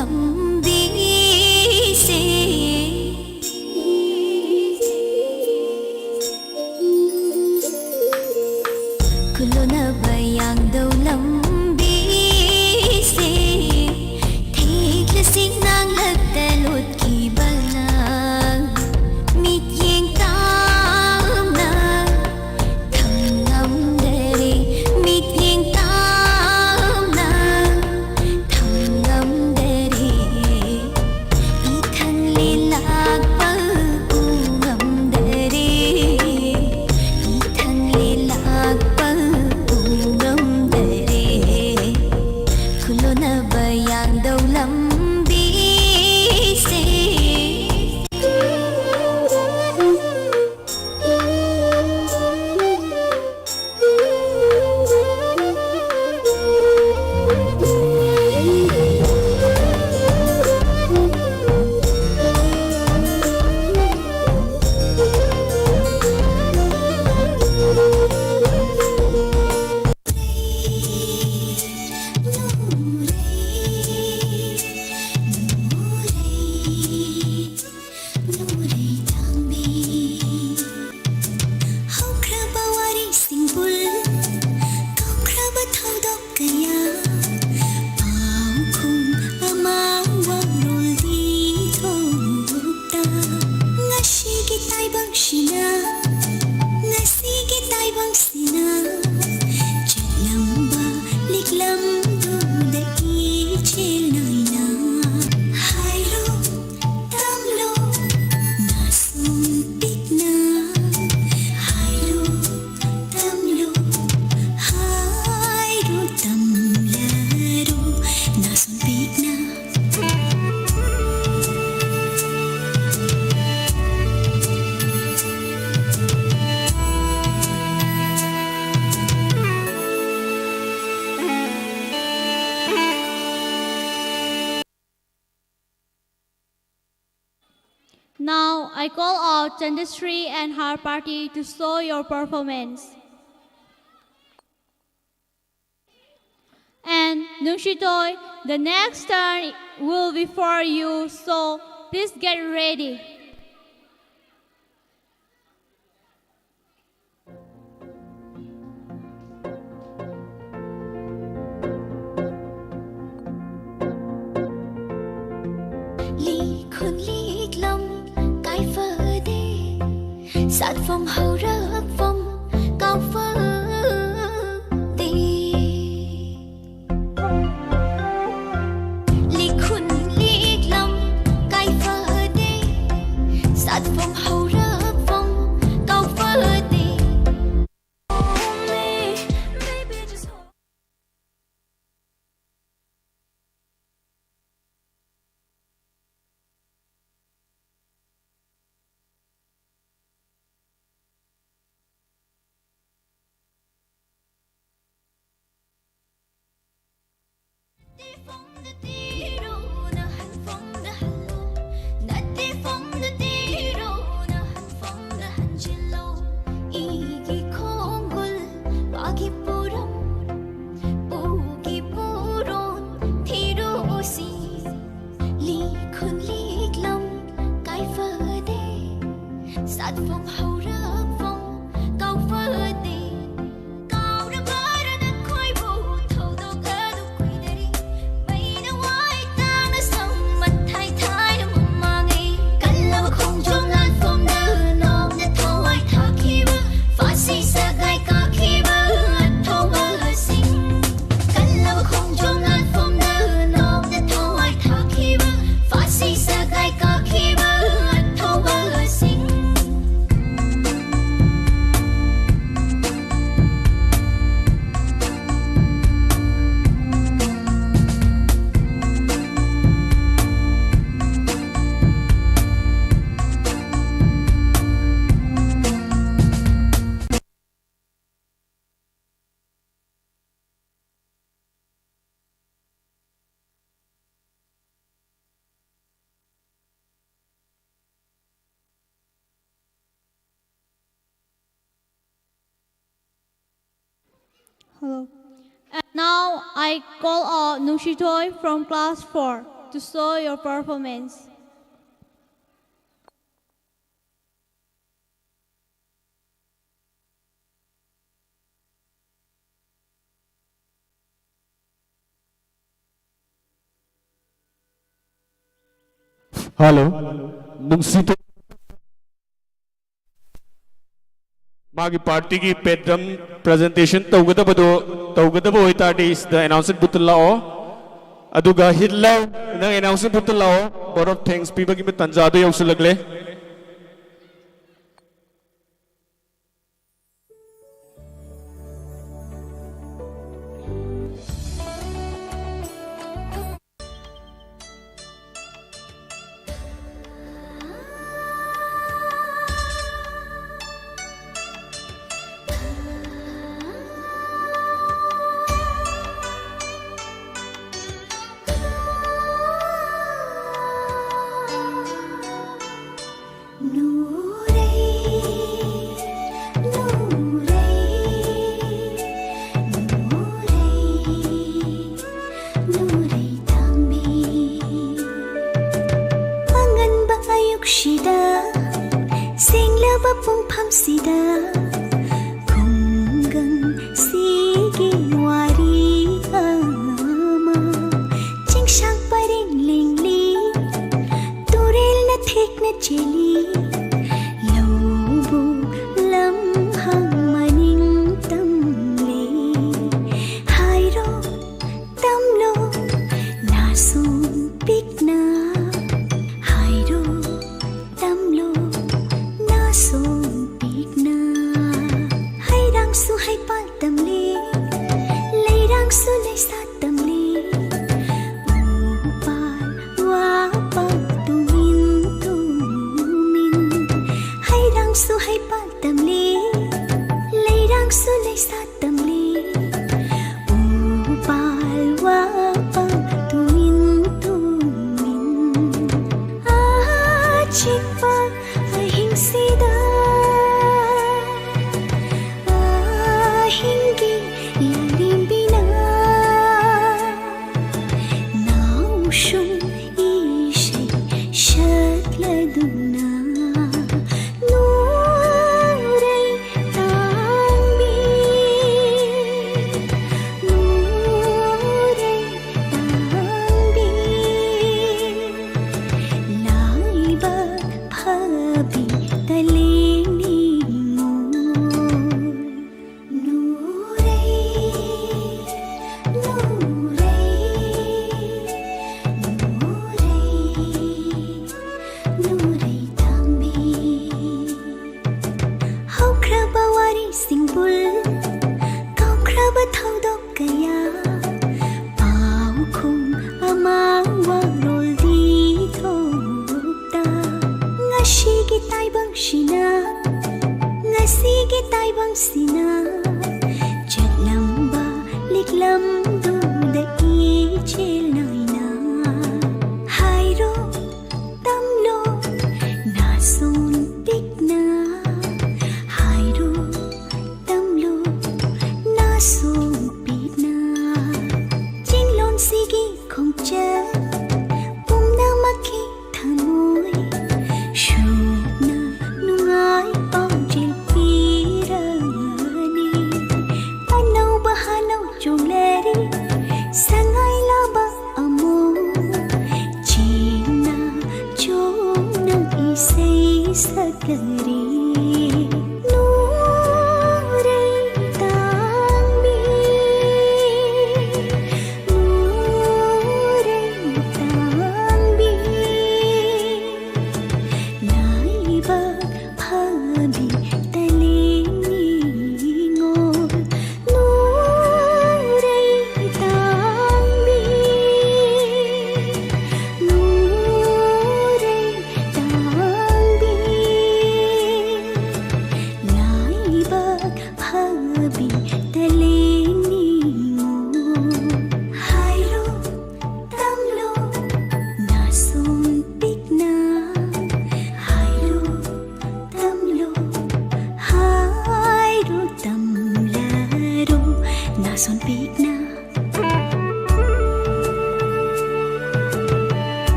ꯂꯝꯕꯤꯁꯦ ꯈꯨꯜꯂꯣꯟꯅꯕ ꯌꯥꯡꯗꯧ ꯂꯝꯕꯤꯁꯦ ꯊꯦꯛꯂꯁꯤꯡ ꯅꯥꯡꯂꯛꯇ ꯂꯣꯠꯈꯤꯕꯅ ꯃꯤꯠꯌꯦꯡ ꯇꯥꯝꯅ ꯊꯝꯉꯝꯗꯔꯦ ꯃꯤꯠꯌꯦꯡ ꯇꯥꯝꯅ ꯊꯝꯉꯝꯗꯔꯦ 이탄리 락바 우감들이 이탄리 락바 우감들이 굴러나봐 양도 람비세 Now I call out Chandasri and her party to show your performance. And Nungshitoy, the next turn will be for you, so please get ready. Sát phong hậu rớt phong cao phơ đi Lý khun lý lâm cai phơ đi Sát phong hậu rớt phong cao phơ đi Sát phong hậu rớt phong cao phơ đi Cao ra bờ ra đất khói bụi thâu đâu cả đâu quỳ đi Mây đã ngoài ta đã sông mặt thay thay đã mộng mà nghi Cánh lâu không cho ngàn phong nơ nông đã thâu ai thả khi bơ Phá si xa gai cả khi bơ thâu bơ sinh Cánh lâu không cho ngàn phong nơ nông đã thâu ai thả khi bơ Phá si xa gai cả khi bơ thâu bơ sinh Hello. And now I call out Nungshitoy from class 4. to show your performance. Hello, nungsito. Magi party ki pedram presentation tawgada bo itadi is the announcement butulao. Aduga hitlaw nang announcement butulao. Board of thanks people ki tanjado yaw sulagle.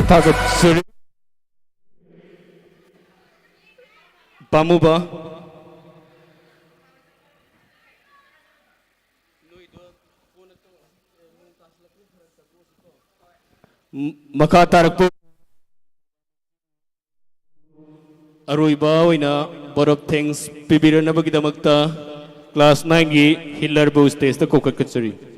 Tagatsurin. Pamuba. Makatarak po. Aruiba oina board of thanks pibiro na bagida magta class 9 gi Hitler Boost test ko katsuri.